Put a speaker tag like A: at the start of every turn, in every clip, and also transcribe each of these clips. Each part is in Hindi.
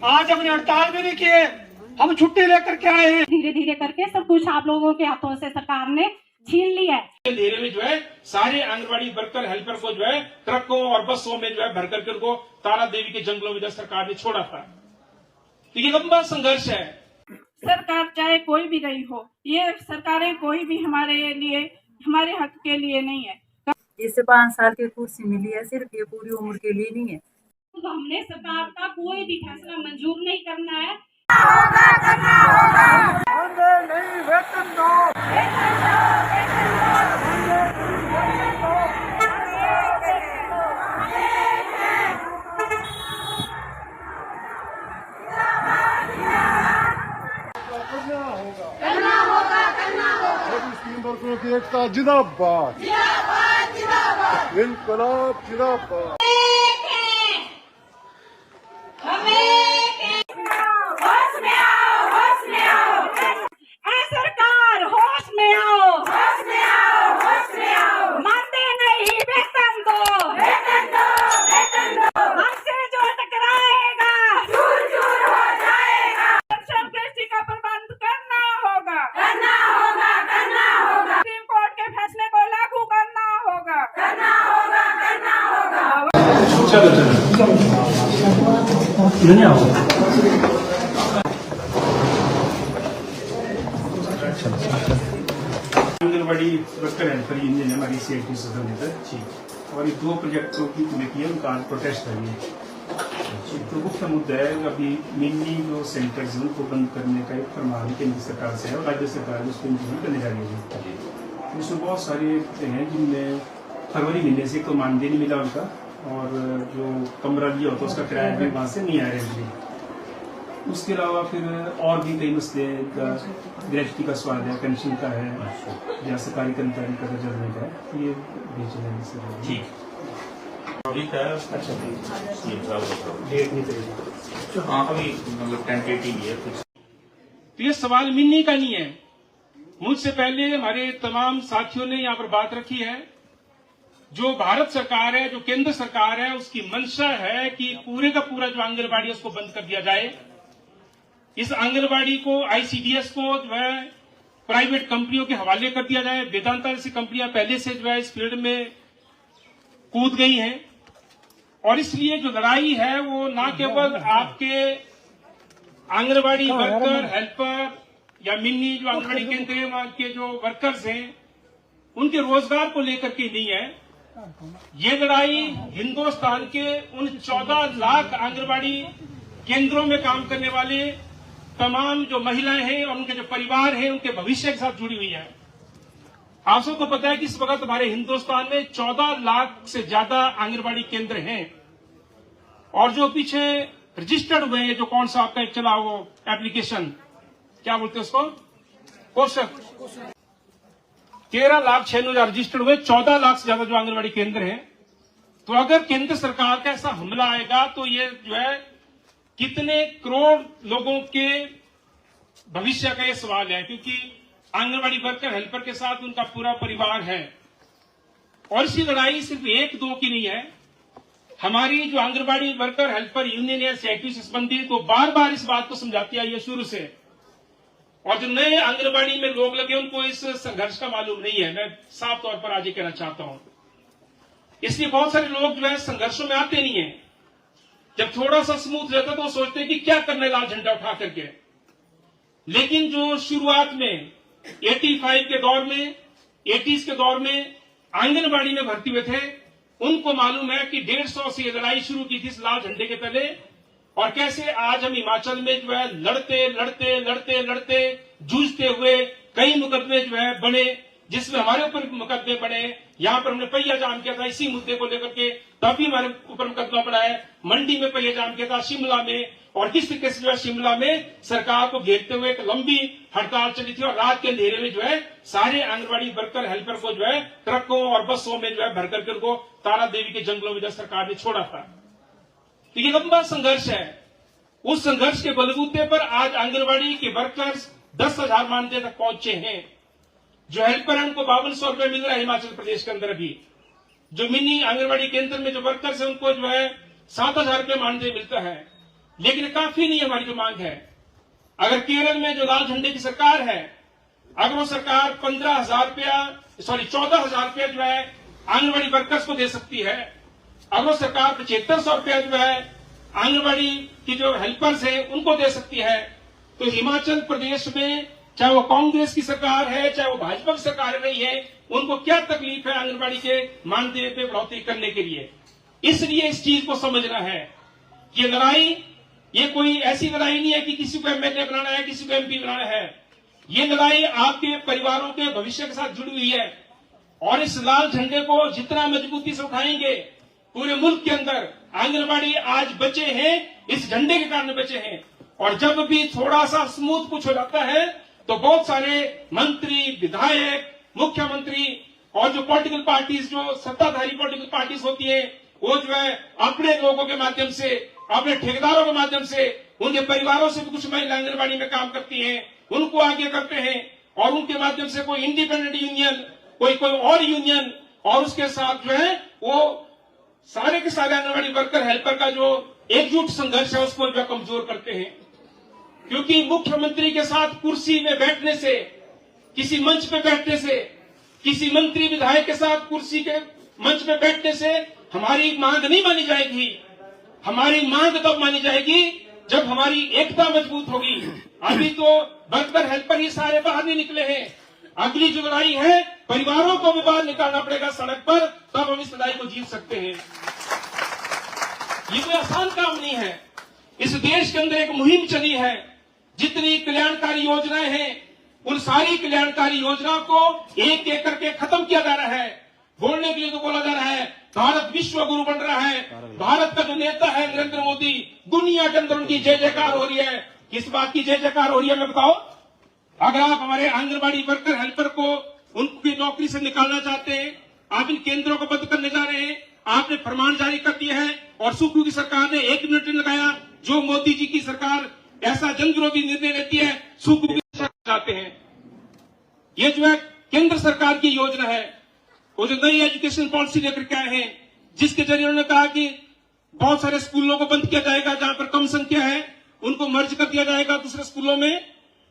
A: आज हमने हड़ताल भी नहीं किए, हम छुट्टी लेकर के आए हैं।
B: धीरे धीरे करके सब कुछ आप लोगों के हाथों से सरकार ने छीन लिया है।
C: अंधेरे में जो है सारे आंगनबाड़ी वर्कर हेल्पर को जो है ट्रकों और बसों में जो है भर करके उनको तारा देवी के जंगलों में सरकार ने छोड़ा था। तो ये लंबा संघर्ष है।
B: सरकार चाहे कोई भी रही हो, ये सरकारें कोई भी हमारे लिए, हमारे हक के लिए नहीं है।
D: जिससे 5 साल की कुर्सी मिली है, सिर्फ ये पूरी उम्र के लिए नहीं है।
B: तो हमने सरकार का कोई भी फैसला मंजूर नहीं करना है।
A: करना होगा। नहीं वेतन दो। करना होगा।
E: वर्करों की एकता जिंदाबाद, इनकलाब जिंदाबाद।
B: सरकार होश में आओ, मानते नहीं वेतन दो, हमसे जो टकराएगा चूर चूर हो जाएगा। संकृष्टि का प्रबंध करना होगा। सुप्रीम कोर्ट के फैसले को लागू करना होगा।
C: आंगनबाड़ी वर्कर हेल्पर यूनियन हमारी CIT सदन और ये 2 प्रोजेक्टों की कमेटी है, उनका आज प्रोटेस्ट है। ये तो मुख्य मुद्दा है अभी मिनी जो सेंटर्स हैं उनको बंद करने का एक फरमान केंद्र सरकार से है और राज्य सरकार उसको इम्प्लीमेंट करने जा रही है। उसमें बहुत सारे हैं जिनमें फरवरी महीने से तो मानदेय नहीं मिला उनका, और जो कमरा लिया होता उसका किराया भी वहाँ से नहीं आ रहा है। उसके अलावा फिर और भी कई मसले हैं, ग्रेजुटी का सवाल है, पेंशन का है, या सरकारी कर्मचारी का दर्जा देने का है, ये भेजना सर।
F: ठीक है। अच्छा
C: डेट नहीं चाहिए।
F: हाँ, अभी मतलब टेंटेटिव है कुछ।
C: तो ये सवाल मिन्नी का नहीं है, मुझसे पहले हमारे तमाम साथियों ने यहाँ पर बात रखी है। जो भारत सरकार है, जो केंद्र सरकार है, उसकी मंशा है कि पूरे का पूरा जो आंगनबाड़ी है उसको बंद कर दिया जाए। इस आंगनबाड़ी को ICDS को जो है प्राइवेट कंपनियों के हवाले कर दिया जाए। वेदांता जैसी कंपनियां पहले से जो है इस फील्ड में कूद गई हैं, और इसलिए जो लड़ाई है वो न केवल आपके आंगनबाड़ी वर्कर हेल्पर या मिनी जो आंगनबाड़ी केंद्र है वहां के जो वर्कर्स हैं उनके रोजगार को लेकर के नहीं है। ये लड़ाई हिंदुस्तान के उन 14 लाख आंगनबाड़ी केंद्रों में काम करने वाले तमाम जो महिलाएं हैं और उनके जो परिवार हैं उनके भविष्य के साथ जुड़ी हुई है। आप सबको पता है कि इस वक्त हमारे हिंदुस्तान में 14 लाख से ज्यादा आंगनबाड़ी केंद्र हैं, और जो पीछे रजिस्टर्ड हुए हैं, जो कौन सा आपका एक चला वो एप्लीकेशन क्या बोलते हैं उसको, पोषक, 13,96,000 रजिस्टर्ड हुए, 14 लाख से ज्यादा जो आंगनबाड़ी केंद्र हैं। तो अगर केंद्र सरकार का ऐसा हमला आएगा तो ये जो है कितने करोड़ लोगों के भविष्य का ये सवाल है, क्योंकि आंगनबाड़ी वर्कर हेल्पर के साथ उनका पूरा परिवार है। और इसी लड़ाई सिर्फ 1-2 की नहीं है। हमारी जो आंगनबाड़ी वर्कर हेल्पर यूनियन है CIT से संबंधित, वो बार बार इस बात को समझाती आई है शुरू से, और जो नए आंगनबाड़ी में लोग लगे उनको इस संघर्ष का मालूम नहीं है। मैं साफ तौर पर आज ये कहना चाहता हूं। इसलिए बहुत सारे लोग जो है संघर्षों में आते नहीं है। जब थोड़ा सा स्मूथ रहता तो सोचते हैं कि क्या करना है लाल झंडा उठा करके, लेकिन जो शुरुआत में 85 के दौर में, 80s के दौर में आंगनबाड़ी में भर्ती हुए थे, उनको मालूम है कि 150 से ये लड़ाई शुरू की थी इस लाल झंडे के तले, और कैसे आज हम हिमाचल में जो है लड़ते जूझते हुए कई मुकदमे जो है बने, जिसमें हमारे ऊपर मुकदमे बने। यहाँ पर हमने पहिया जाम किया था इसी मुद्दे को लेकर के, तभी हमारे ऊपर मुकदमा बना है। मंडी में पहिया जाम किया था, शिमला में, और किस तरीके से जो है शिमला में सरकार को घेरते हुए एक लंबी हड़ताल चली थी, और रात के अंधेरे में जो है सारे आंगनबाड़ी वर्कर हेल्पर को जो है ट्रकों और बसों में जो है भर करके उनको तारा देवी के जंगलों में सरकार ने छोड़ा था। तो ये लंबा संघर्ष है। उस संघर्ष के बलबूते पर आज आंगनबाड़ी के वर्कर्स 10,000 मानदेय तक पहुंचे हैं। जो हेल्पर है उनको 5200 रुपए मिल रहा है हिमाचल प्रदेश के अंदर। अभी जो मिनी आंगनबाड़ी केंद्र में जो वर्कर्स है उनको जो है 7,000 रुपए मानदेय मिलता है। लेकिन काफी नहीं हमारी जो मांग है। अगर केरल में जो लाल झंडे की सरकार है, अगर वो सरकार 14,000 रुपया जो है आंगनबाड़ी वर्कर्स को दे सकती है, अगर वो सरकार 7500 रुपया जो है आंगनबाड़ी की जो हेल्पर्स है उनको दे सकती है, तो हिमाचल प्रदेश में चाहे वो कांग्रेस की सरकार है चाहे वो भाजपा की सरकार रही है, उनको क्या तकलीफ है आंगनबाड़ी के मानदेय पे बढ़ोतरी करने के लिए। इसलिए इस चीज को समझना है। ये लड़ाई ये कोई ऐसी लड़ाई नहीं है कि किसी को एमएलए बनाना है, किसी को एमपी बनाना है। ये लड़ाई आपके परिवारों के भविष्य के साथ जुड़ी हुई है और इस लाल झंडे को जितना मजबूती से उठाएंगे, पूरे मुल्क के अंदर आंगनबाड़ी आज बचे हैं, इस झंडे के कारण बचे हैं। और जब भी थोड़ा सा स्मूथ कुछ हो जाता है तो बहुत सारे मंत्री, विधायक, मुख्यमंत्री और जो पॉलिटिकल पार्टीज, जो सत्ताधारी पॉलिटिकल पार्टीज होती है, वो जो है अपने लोगों के माध्यम से, अपने ठेकेदारों के माध्यम से, उनके परिवारों से भी कुछ महिला आंगनबाड़ी में काम करती हैं, उनको आगे करते हैं और उनके माध्यम से कोई इंडिपेंडेंट यूनियन, कोई और यूनियन, और उसके साथ जो है वो सारे के सारे आंगनबाड़ी वर्कर हेल्पर का जो एकजुट संघर्ष है उसको जो कमजोर करते हैं। क्योंकि मुख्यमंत्री के साथ कुर्सी में बैठने से, किसी मंच पे बैठने से, किसी मंत्री विधायक के साथ कुर्सी के मंच पे बैठने से हमारी मांग नहीं मानी जाएगी। हमारी मांग तब मानी जाएगी जब हमारी एकता मजबूत होगी। अभी तो वर्कर हेल्पर ही सारे बाहर नहीं निकले हैं। अगली जो लड़ाई है, परिवारों को भी बाहर निकालना पड़ेगा सड़क पर, तब हम इस लड़ाई को जीत सकते हैं। ये कोई आसान काम नहीं है। इस देश के अंदर एक मुहिम चली है, जितनी कल्याणकारी योजनाएं हैं उन सारी कल्याणकारी योजनाओं को एक एक करके खत्म किया जा रहा है। बोलने के लिए तो बोला जा रहा है भारत विश्व गुरु बन रहा है, भारत का जो नेता है नरेंद्र मोदी, दुनिया के अंदर उनकी जय जयकार हो रही है। किस बात की जय जयकार हो रही है मैं बताओ? अगर आप हमारे आंगनबाड़ी वर्कर हेल्पर को उनकी नौकरी से निकालना चाहते हैं, आप इन केंद्रों को बंद करने जा रहे हैं, आपने फरमान जारी कर दिया है और सुप्रीम की सरकार ने 1 मिनट नहीं लगाया। जो मोदी जी की सरकार ऐसा जन विरोधी निर्णय लेती है, सुप्रीम चाहते हैं। ये जो है केंद्र सरकार की योजना है, वो जो नई एजुकेशन पॉलिसी लेकर के आए हैं, जिसके जरिए उन्होंने कहा कि बहुत सारे स्कूलों को बंद किया जाएगा, जहां पर कम संख्या है उनको मर्ज कर दिया जाएगा दूसरे स्कूलों में।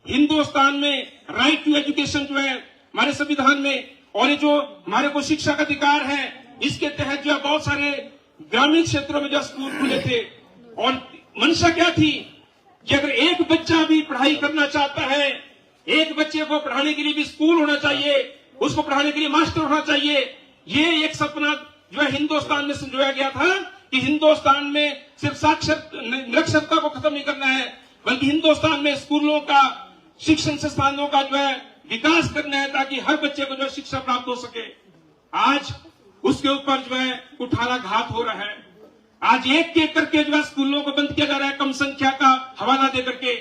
C: हिंदुस्तान में राइट टू एजुकेशन जो है हमारे संविधान में, और ये जो हमारे को शिक्षा का अधिकार है, इसके तहत जो है बहुत सारे ग्रामीण क्षेत्रों में जो स्कूल खुले थे। और मंशा क्या थी कि अगर एक बच्चा भी पढ़ाई करना चाहता है, एक बच्चे को पढ़ाने के लिए भी स्कूल होना चाहिए, उसको पढ़ाने के लिए मास्टर होना चाहिए। ये एक सपना जो है हिंदुस्तान में संजोया गया था कि हिंदुस्तान में सिर्फ निरक्षरता को खत्म नहीं करना है, बल्कि हिंदुस्तान में स्कूलों का, शिक्षण संस्थानों का जो है विकास करना है, ताकि हर बच्चे को जो है शिक्षा प्राप्त हो सके। आज उसके ऊपर जो है कुठाराघात हो रहा है। आज एक एक करके जो है स्कूलों को बंद किया जा रहा है, कम संख्या का हवाला दे करके।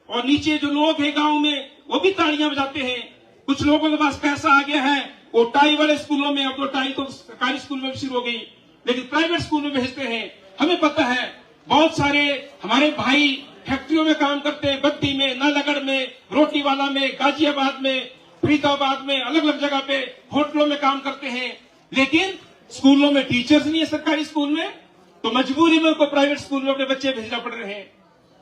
C: और नीचे जो लोग हैं गांव में, वो भी तालियां बजाते हैं। कुछ लोगों के पास पैसा आ गया है, वो टाई वाले स्कूलों में, अब तो टाई तो सरकारी स्कूल में भी शुरू हो गई, लेकिन प्राइवेट स्कूल में भेजते हैं। हमें पता है बहुत सारे हमारे भाई फैक्ट्रियों में काम करते हैं, बद्दी में, नालागढ़ में, रोटीवाला में, गाजियाबाद में, फरीदाबाद में, अलग अलग जगह पे होटलों में काम करते हैं, लेकिन स्कूलों में टीचर्स नहीं है सरकारी स्कूल में, तो मजबूरी में उनको प्राइवेट स्कूल में अपने बच्चे भेजना पड़ रहे हैं।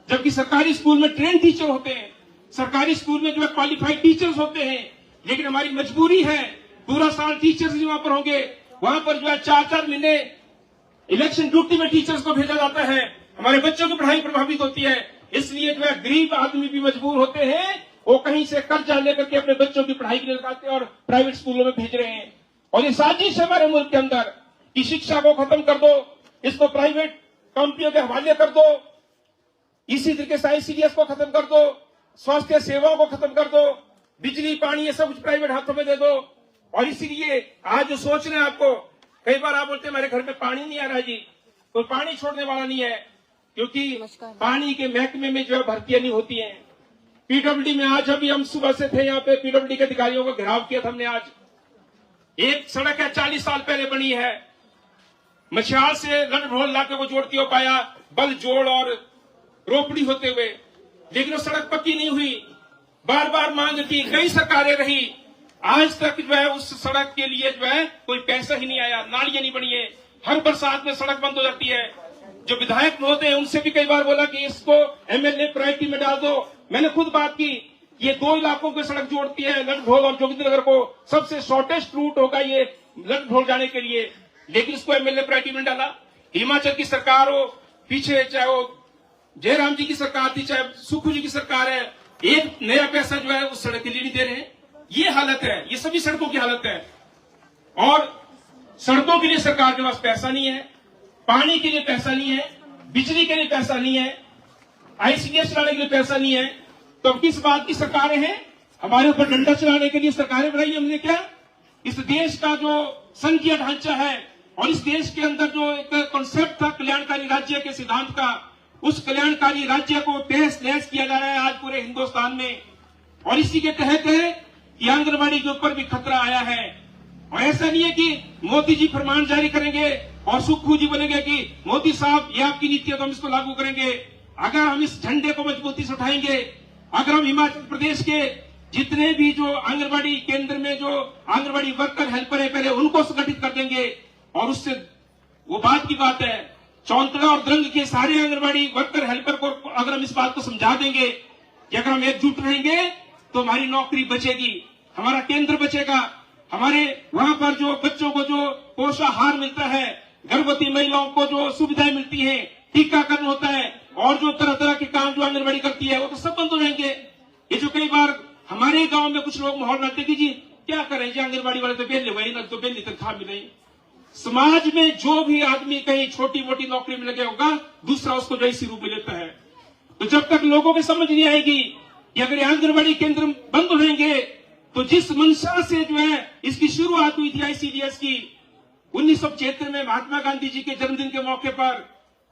C: जबकि सरकारी स्कूल में ट्रेन टीचर होते हैं, सरकारी स्कूल में जो है क्वालिफाइड टीचर्स होते हैं, लेकिन हमारी मजबूरी है पूरा साल टीचर्स नहीं वहां पर होंगे। वहां पर जो है 4-4 महीने इलेक्शन ड्यूटी में टीचर्स को भेजा जाता है, हमारे बच्चों की पढ़ाई प्रभावित होती है। इसलिए जो है गरीब आदमी भी मजबूर होते हैं, वो कहीं से कर्जा लेकर के अपने बच्चों की पढ़ाई के लिए लगाते हैं और प्राइवेट स्कूलों में भेज रहे हैं। और ये साजिश है हमारे मुल्क के अंदर कि शिक्षा को खत्म कर दो, इसको प्राइवेट कंपनियों के हवाले कर दो, इसी तरीके से ICDS को खत्म कर दो, स्वास्थ्य सेवाओं को खत्म कर दो, बिजली पानी ये सब कुछ प्राइवेट हाथों में दे दो। और इसीलिए आज जो सोच रहे हैं आपको, कई बार आप बोलते हैं मेरे घर में पानी नहीं आ रहा जी, कोई पानी छोड़ने वाला नहीं है, क्योंकि पानी के महकमे में जो है भर्तियां नहीं होती हैं। PWD में आज अभी हम सुबह से थे यहाँ पे, PWD के अधिकारियों को घेराव किया था हमने। आज एक सड़क है 40 साल पहले बनी है, मछियाल से लंढोल इलाके को जोड़ती हो पाया, बल जोड़ और रोपड़ी होते हुए, लेकिन वो सड़क पक्की नहीं हुई। बार बार मांग की, कई सरकारें रही, आज तक जो है उस सड़क के लिए जो है कोई पैसा ही नहीं आया, नालियां नहीं बनी है, हर बरसात में सड़क बंद हो जाती है। जो विधायक महोदय हैं उनसे भी कई बार बोला कि इसको एमएलए प्रायोरिटी में डाल दो। मैंने खुद बात की, ये 2 इलाकों की सड़क जोड़ती है, लठढोल और जोगिंद्रनगर को। सबसे शॉर्टेस्ट रूट होगा ये लठढोल जाने के लिए, लेकिन इसको एमएलए प्रायोरिटी में डाला। हिमाचल की सरकार हो, पीछे चाहे वो जयराम जी की सरकार थी, चाहे सुखू जी की सरकार है, एक नया पैसा जो है उस सड़क के लिए नहीं दे रहे हैं। ये हालत है, ये सभी सड़कों की हालत है। और सड़कों के लिए सरकार के पास पैसा नहीं है, पानी के लिए पैसा नहीं है, बिजली के लिए पैसा नहीं है, आईसीडीएस चलाने के लिए पैसा नहीं है। तो अब किस बात की सरकारें हैं? हमारे ऊपर डंडा चलाने के लिए सरकारें बनाई हमने क्या? इस देश का जो संघीय ढांचा है और इस देश के अंदर जो एक कॉन्सेप्ट था कल्याणकारी राज्य के सिद्धांत का, उस कल्याणकारी राज्य को तहस नहस किया जा रहा है आज पूरे हिंदुस्तान में। और इसी के तहत है कि आंगनबाड़ी के ऊपर भी खतरा आया है। और ऐसा नहीं है कि मोदी जी फरमान जारी करेंगे और सुक्खू जी बोलेंगे कि मोदी साहब ये आपकी नीति है तो हम इसको लागू करेंगे। अगर हम इस झंडे को मजबूती से उठाएंगे, अगर हम हिमाचल प्रदेश के जितने भी जो आंगनबाड़ी केंद्र में जो आंगनबाड़ी वर्कर हेल्पर है पहले उनको संगठित कर देंगे, और उससे वो बात की बात है चौंतड़ा और द्रंग के सारे आंगनबाड़ी वर्कर हेल्पर को अगर हम इस बात को समझा देंगे कि अगर हम एकजुट रहेंगे तो हमारी नौकरी बचेगी, हमारा केंद्र बचेगा, हमारे वहां पर जो बच्चों को जो पोषाहार मिलता है, गर्भवती महिलाओं को जो सुविधाएं मिलती हैं, टीकाकरण होता है और जो तरह तरह के काम जो आंगनबाड़ी करती है वो तो सब बंद हो जाएंगे। ये जो कई बार हमारे गांव में कुछ लोग माहौल बनाते कि जी क्या करें जी, आंगनबाड़ी वाले तो बेले हुए, तो बेली तनख्वाह मिले। समाज में जो भी आदमी कहीं छोटी मोटी नौकरी में लगे होगा, दूसरा उसको जो इसी रूप में लेता है। तो जब तक लोगों को समझ नहीं आएगी कि अगर आंगनबाड़ी केंद्र बंद रहेंगे तो जिस मंशा से जो है इसकी शुरुआत हुई थी आईसीडीएस की 1975 में महात्मा गांधी जी के जन्मदिन के मौके पर,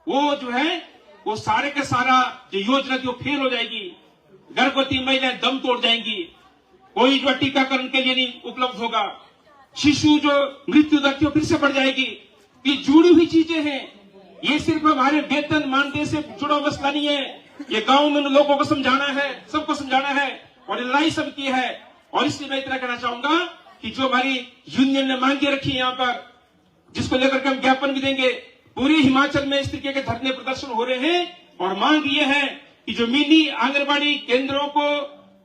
C: वो जो है वो सारे का सारा जो योजना थी वो फेल हो जाएगी। गर्भवती महिलाएं दम तोड़ जाएंगी, कोई जो टीकाकरण के लिए नहीं उपलब्ध होगा, शिशु जो मृत्यु दर थी फिर से बढ़ जाएगी। ये जुड़ी हुई चीजें हैं, ये सिर्फ हमारे वेतन मानदेय से जुड़ा मसला नहीं है। ये गांव में लोगों को समझाना है, सबको समझाना है और लड़ाई सबकी है। और इसलिए मैं इतना कहना चाहूंगा कि जो हमारी यूनियन ने मांगे रखी है यहाँ पर, जिसको लेकर के हम ज्ञापन भी देंगे, पूरे हिमाचल में इस तरीके के धरने प्रदर्शन हो रहे हैं। और मांग ये है कि जो मिनी आंगनबाड़ी केंद्रों को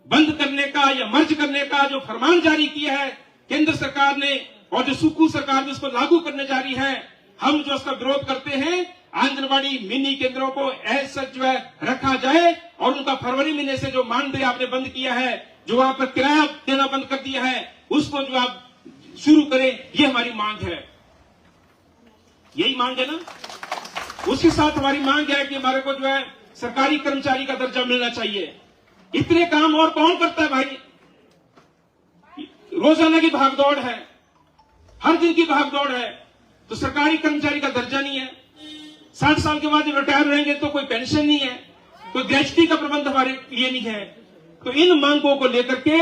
C: बंद करने का या मर्ज करने का जो फरमान जारी किया है केंद्र सरकार ने और जो सुक्खू सरकार ने उसको लागू करने जा रही है, हम जो उसका विरोध करते हैं। आंगनबाड़ी मिनी केंद्रों को ऐसा जो है रखा जाए और उनका फरवरी महीने से जो मानदेय आपने बंद किया है, जो वहां पर किराया देना बंद कर दिया है, उसको जो आप शुरू करें, ये हमारी मांग है। यही मांग है ना। उसके साथ हमारी मांग है कि हमारे को जो है सरकारी कर्मचारी का दर्जा मिलना चाहिए। इतने काम और कौन करता है भाई? रोजाना की भागदौड़ है, हर दिन की भागदौड़ है, तो सरकारी कर्मचारी का दर्जा नहीं है। 60 साल के बाद जब रिटायर रहेंगे तो कोई पेंशन नहीं है, कोई ग्रेच्युटी का प्रबंध हमारे लिए नहीं है। तो इन मांगों को लेकर के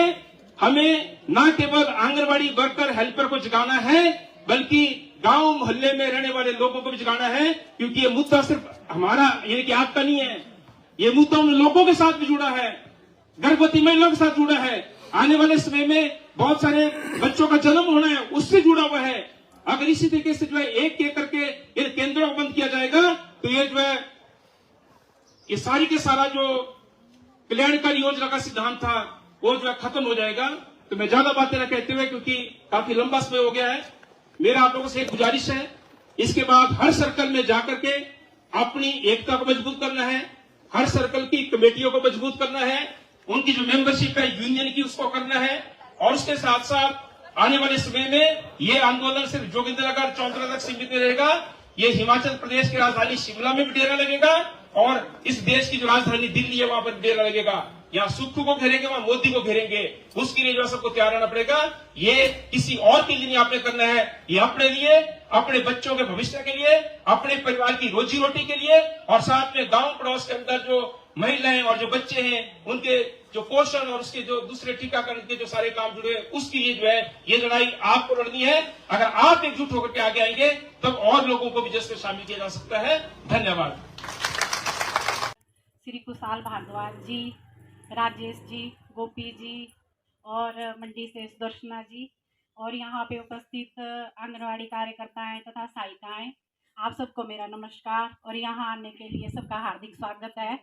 C: हमें न केवल आंगनबाड़ी वर्कर हेल्पर को जगाना है, बल्कि गांव मोहल्ले में रहने वाले लोगों को भी जगाना है। क्योंकि ये मुद्दा सिर्फ हमारा यानी कि आपका नहीं है, ये मुद्दा उन लोगों के साथ भी जुड़ा है, गर्भवती महिलाओं के साथ जुड़ा है, आने वाले समय में बहुत सारे बच्चों का जन्म होना है उससे जुड़ा हुआ है। अगर इसी तरीके से जो है एक एक करके इन केंद्रों को बंद किया जाएगा तो ये जो है ये सारी के सारा जो कल्याणकारी योजना का सिद्धांत था वो जो है खत्म हो जाएगा। तो मैं ज्यादा बातें न कहते हुए, क्योंकि काफी लंबा समय हो गया है, मेरा आप लोगों से एक गुजारिश है, इसके बाद हर सर्कल में जाकर के अपनी एकता को मजबूत करना है, हर सर्कल की कमेटियों को मजबूत करना है, उनकी जो मेंबरशिप है यूनियन की उसको करना है। और उसके साथ साथ आने वाले समय में ये आंदोलन सिर्फ जोगिंद्रनगर चौंतरा तक सीमित नहीं रहेगा, ये हिमाचल प्रदेश की राजधानी शिमला में भी डेरा लगेगा और इस देश की जो राजधानी दिल्ली है वहां पर डेरा लगेगा। यहाँ सुक्खू को घेरेंगे, वहां मोदी को घेरेंगे, उसके लिए जो सबको तैयार रहना पड़ेगा। ये किसी और के लिए नहीं आपने करना है, ये अपने लिए, अपने बच्चों के भविष्य के लिए, अपने परिवार की रोजी रोटी के लिए और साथ में गांव पड़ोस के अंदर जो महिलाएं और जो बच्चे हैं उनके जो पोषण और उसके जो दूसरे टीकाकरण के जो सारे काम जुड़े हैं उसकी ये जो है ये लड़ाई आपको लड़नी है। अगर आप एकजुट होकर के आगे आएंगे तब और लोगों को भी जिसमें शामिल किया जा सकता है। धन्यवाद।
G: श्री कुशाल भारद्वाज जी, राजेश जी, गोपी जी और मंडी से सुदर्शना जी और यहाँ पे उपस्थित आंगनवाड़ी कार्यकर्ताएं तथा सहायिकाएं, आप सबको मेरा नमस्कार और यहाँ आने के लिए सबका हार्दिक स्वागत है।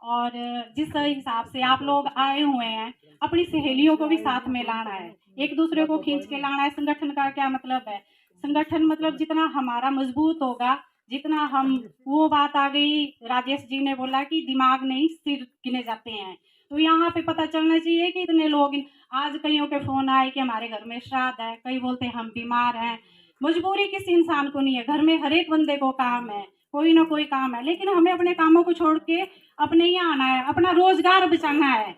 G: और जिस हिसाब से आप लोग आए हुए हैं, अपनी सहेलियों को भी साथ में लाना है, एक दूसरे को खींच के लाना है। संगठन का क्या मतलब है? संगठन मतलब जितना हमारा मजबूत होगा, जितना हम, वो बात आ गई, राजेश जी ने बोला कि दिमाग नहीं सिर गिने जाते हैं। तो यहाँ पे पता चलना चाहिए कि इतने लोग, आज कईयों के फोन आए कि हमारे घर में श्राद्ध है, कई बोलते हैं हम बीमार हैं। मजबूरी किसी इंसान को नहीं है, घर में हर एक बंदे को काम है, कोई ना कोई काम है, लेकिन हमें अपने कामों को छोड़ के अपने यहाँ आना है, अपना रोजगार बचाना है।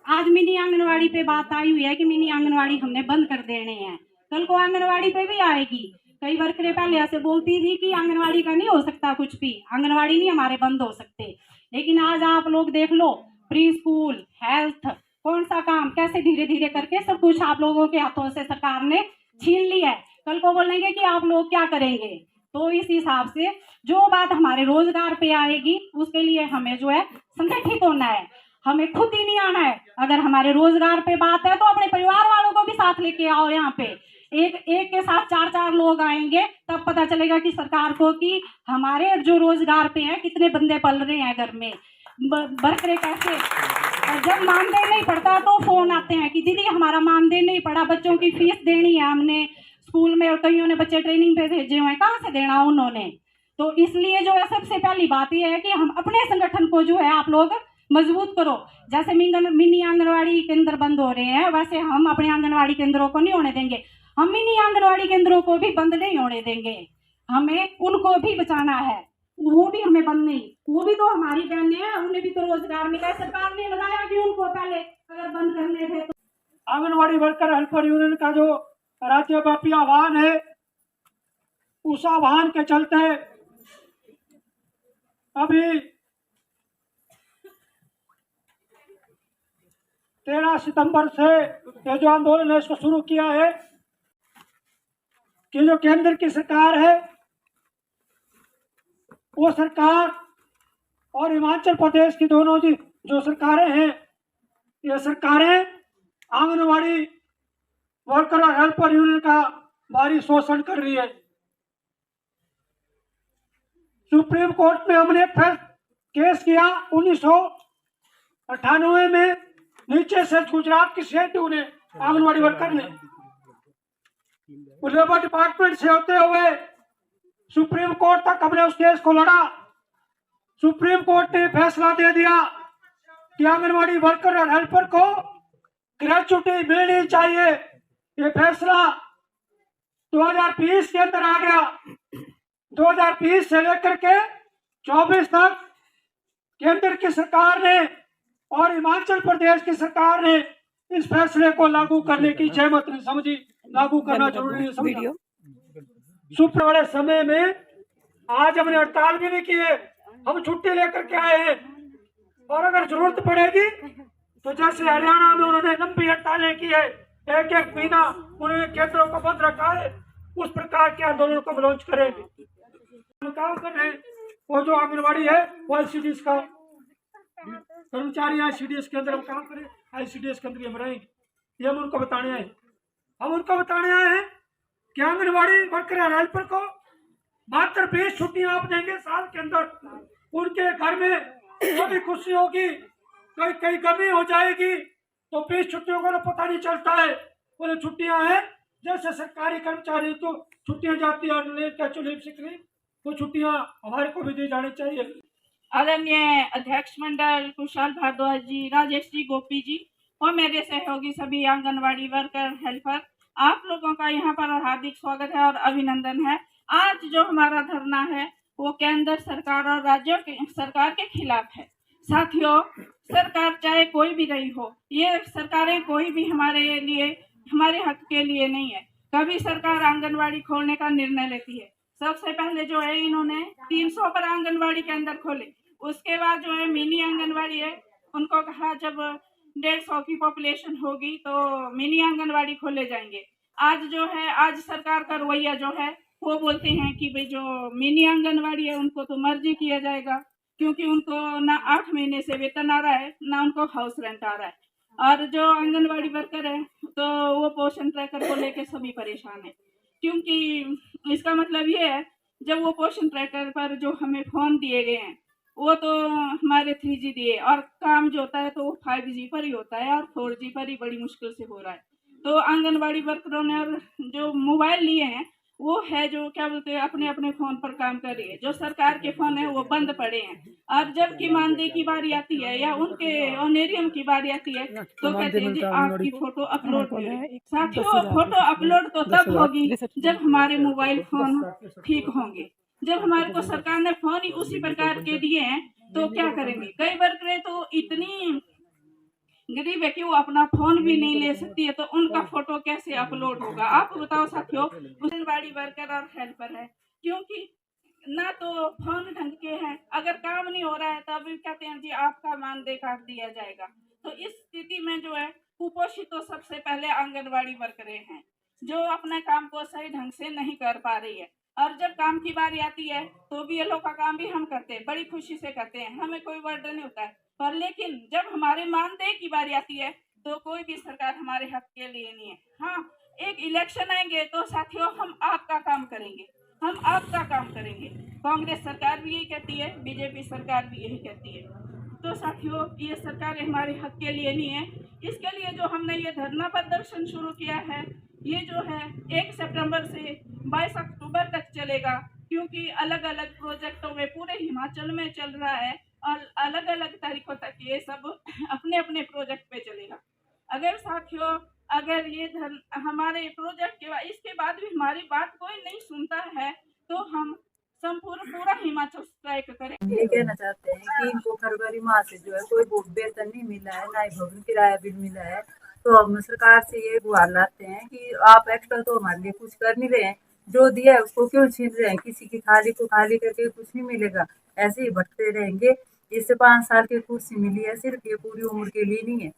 G: आज मिनी आंगनवाड़ी पे बात आई हुई है कि मिनी आंगनवाड़ी हमने बंद कर देने हैं, कल को आंगनवाड़ी पे भी आएगी। कई वर्करें पहले ऐसे बोलती थी कि आंगनवाड़ी का नहीं हो सकता कुछ भी, आंगनवाड़ी नहीं हमारे बंद हो सकते, लेकिन आज आप लोग देख लो, प्री स्कूल, हेल्थ, कौन सा काम कैसे धीरे धीरे करके सब कुछ आप लोगों के हाथों से सरकार ने छीन लिया है। कल को बोलेंगे कि आप लोग क्या करेंगे। तो इस हिसाब से जो बात हमारे रोजगार पे आएगी, उसके लिए हमें जो है संगठित होना है, हमें खुद ही नहीं आना है। अगर हमारे रोजगार पे बात है तो अपने परिवार वालों को भी साथ लेके आओ। यहाँ पे एक के साथ 4-4 लोग आएंगे, तब पता चलेगा कि सरकार को कि हमारे जो रोजगार पे हैं कितने बंदे पल रहे हैं घर में, बरकरे कैसे। और जब मानदेय नहीं पड़ता तो फोन आते हैं कि दीदी हमारा मानदेय नहीं पड़ा, बच्चों की फीस देनी है हमने स्कूल में, और कईयों ने बच्चे ट्रेनिंग पे भेजे हुए हैं, कहाँ से देना उन्होंने। तो इसलिए जो है सबसे पहली बात यह है कि हम अपने संगठन को जो है आप लोग मजबूत करो। जैसे मिनी आंगनवाड़ी केंद्र बंद हो रहे हैं, वैसे हम अपने आंगनवाड़ी केंद्रों को नहीं होने देंगे। हम मिनी आंगनवाड़ी केंद्रों को भी बंद नहीं होने देंगे, हमें उनको भी बचाना है, वो भी हमें बंद नहीं, वो भी तो हमारी बहनें हैं, उन्हें भी तो रोजगार मिला है। सरकार ने लगाया कि उनको पहले अगर बंद करने थे तो।
A: आंगनवाड़ी वर्कर हेल्पर यूनियन का जो राज्यव्यापी आह्वान है, उस आह्वान के चलते अभी 13 सितंबर से ये जो आंदोलन है इसको शुरू किया है कि जो केंद्र की सरकार है, वो सरकार और हिमाचल प्रदेश की दोनों जो सरकारें हैं, ये सरकारें आंगनवाड़ी वर्कर और हेल्पर यूनियन का भारी शोषण कर रही है। सुप्रीम कोर्ट में हमने फिर केस किया 1998 में, नीचे से गुजरात की सीएटू ने, आंगनवाड़ी वर्कर ने, लेबर डिपार्टमेंट से होते हुए सुप्रीम कोर्ट तक हमने उस केस को लड़ा। सुप्रीम कोर्ट ने फैसला दे दिया कि आंगनवाड़ी वर्कर और हेल्पर को ग्रेच्युटी मिलनी चाहिए। ये फैसला 2020 के अंदर आ गया। 2020 से लेकर के 24 तक केंद्र की सरकार ने और हिमाचल प्रदेश की सरकार ने इस फैसले को लागू करने की जहमत नहीं समझी, लागू करना जरूरी नहीं समझा। सुप्रीम बड़े समय में आज हमने हड़ताल भी नहीं की है, हम छुट्टी लेकर के आए हैं, और अगर जरूरत पड़ेगी तो जैसे हरियाणा में उन्होंने लंबी हड़तालें की है, एक महीना उन्होंने केंद्रों को बंद रखा है, उस प्रकार के आंदोलन को लॉन्च करेंगे। काम कर रहे हैं वो जो आंगनवाड़ी है, वो आईसीडीएस का कर्मचारी, आईसीडीएस के अंदर हम काम करें, आईसीडीएस के अंदर हम रहेंगे, ये हम उनको बताने आए। हम उनको बताने आए हैं कि आंगनवाड़ी वर्कर और हेल्पर को मात्र 20 छुट्टियां आप देंगे साल के अंदर, उनके घर में जो भी खुशी होगी, कहीं कमी हो जाएगी तो 20 छुट्टियों का तो पता नहीं चलता है। वो छुट्टियां हैं जैसे सरकारी कर्मचारी को छुट्टियां जाती है, लीव सिक लीव, वो छुट्टियां हमारे को भी दी जानी चाहिए।
B: आदरणीय अध्यक्ष मंडल कुशाल भारद्वाज जी, राजेश जी, गोपी जी और मेरे सहयोगी सभी आंगनवाड़ी वर्कर हेल्पर, आप लोगों का यहाँ पर हार्दिक स्वागत है और अभिनंदन है। आज जो हमारा धरना है वो केंद्र सरकार और राज्य सरकार के खिलाफ है। साथियों, सरकार चाहे कोई भी रही हो, ये सरकारें कोई भी हमारे लिए, हमारे हक के लिए नहीं है। कभी सरकार आंगनवाड़ी खोलने का निर्णय लेती है, सबसे पहले जो है इन्होंने 300 पर आंगनवाड़ी के अंदर खोले, उसके बाद जो है मिनी आंगनवाड़ी है, उनको कहा जब 150 की पॉपुलेशन होगी तो मिनी आंगनवाड़ी खोले जाएंगे। आज जो है, आज सरकार का रवैया जो है वो बोलते हैं कि भाई जो मिनी आंगनवाड़ी है उनको तो मर्जी किया जाएगा, क्योंकि उनको ना 8 महीने से वेतन आ रहा है, ना उनको हाउस रेंट आ रहा है, और जो आंगनवाड़ी वर्कर है तो वो पोषण ट्रैकर को लेके सभी परेशान है, क्योंकि इसका मतलब ये है जब वो पोषण ट्रैकर पर जो हमें फ़ोन दिए गए हैं वो तो हमारे 3G दिए और काम जो होता है तो वो 5G पर ही होता है और 4G पर ही बड़ी मुश्किल से हो रहा है। तो आंगनबाड़ी वर्करों ने और जो मोबाइल लिए हैं वो है जो क्या बोलते हैं अपने अपने फ़ोन पर काम कर रही है। जो सरकार के फ़ोन है वो बंद पड़े हैं और जबकि मानदेय की बारी आती है या उनके ऑनरेरियम की बारी आती है तो कहते हैं जी आपकी फ़ोटो अपलोड करें। साथियों, फ़ोटो अपलोड तो तब होगी जब हमारे मोबाइल फ़ोन ठीक होंगे। जब हमारे को सरकार ने फ़ोन ही उसी प्रकार के दिए हैं तो क्या करेंगे। कई वर्करें तो इतनी गरीब है कि वो अपना फ़ोन भी नहीं ले सकती है तो उनका फ़ोटो कैसे अपलोड होगा। आप बताओ साथियों, आंगनबाड़ी वर्कर और हेल्पर है क्योंकि ना तो फ़ोन ढंग के हैं, अगर काम नहीं हो रहा है तब भी कहते हैं जी आपका मानदेय काट दिया जाएगा। तो इस स्थिति में जो है कुपोषित तो सबसे पहले आंगनबाड़ी वर्करें हैं जो अपने काम को सही ढंग से नहीं कर पा रही है। और जब काम की बारी आती है तो बीएलओ का काम भी हम करते हैं, बड़ी खुशी से करते हैं, हमें कोई बर्डन नहीं होता है। पर लेकिन जब हमारे मानदेय की बारी आती है तो कोई भी सरकार हमारे हक के लिए नहीं है। हाँ, एक इलेक्शन आएंगे तो साथियों हम आपका काम करेंगे, हम आपका काम करेंगे। कांग्रेस सरकार भी यही कहती है, बीजेपी सरकार भी यही कहती है। तो साथियों, ये सरकार हमारे हक के लिए नहीं है। इसके लिए जो हमने ये धरना प्रदर्शन शुरू किया है ये जो है 1 सितंबर से 22 अक्टूबर तक चलेगा क्योंकि अलग अलग प्रोजेक्टों में पूरे हिमाचल में चल रहा है और अलग अलग तारीखों तक ये सब अपने अपने प्रोजेक्ट पे चलेगा। अगर साथियों अगर ये हमारे प्रोजेक्ट के बाद इसके बाद भी हमारी बात कोई नहीं सुनता है तो हम संपूर्ण पूरा हिमाचल स्ट्राइक करें।
D: ये कहना चाहते हैं कि इनको फरवरी माह से जो है कोई वेतन नहीं मिला है, ना ही भवन किराया बिल मिला है। तो हम सरकार से ये गुहार लाते हैं कि आप एक्स्ट्रा तो हमारे लिए कुछ कर नहीं रहे हैं, जो दिया है उसको क्यों छीन रहे हैं। किसी की थाली को खाली करके कुछ नहीं मिलेगा, ऐसे ही भटकते रहेंगे। इससे 5 साल की कुर्सी मिली है, सिर्फ ये पूरी उम्र के लिए नहीं है।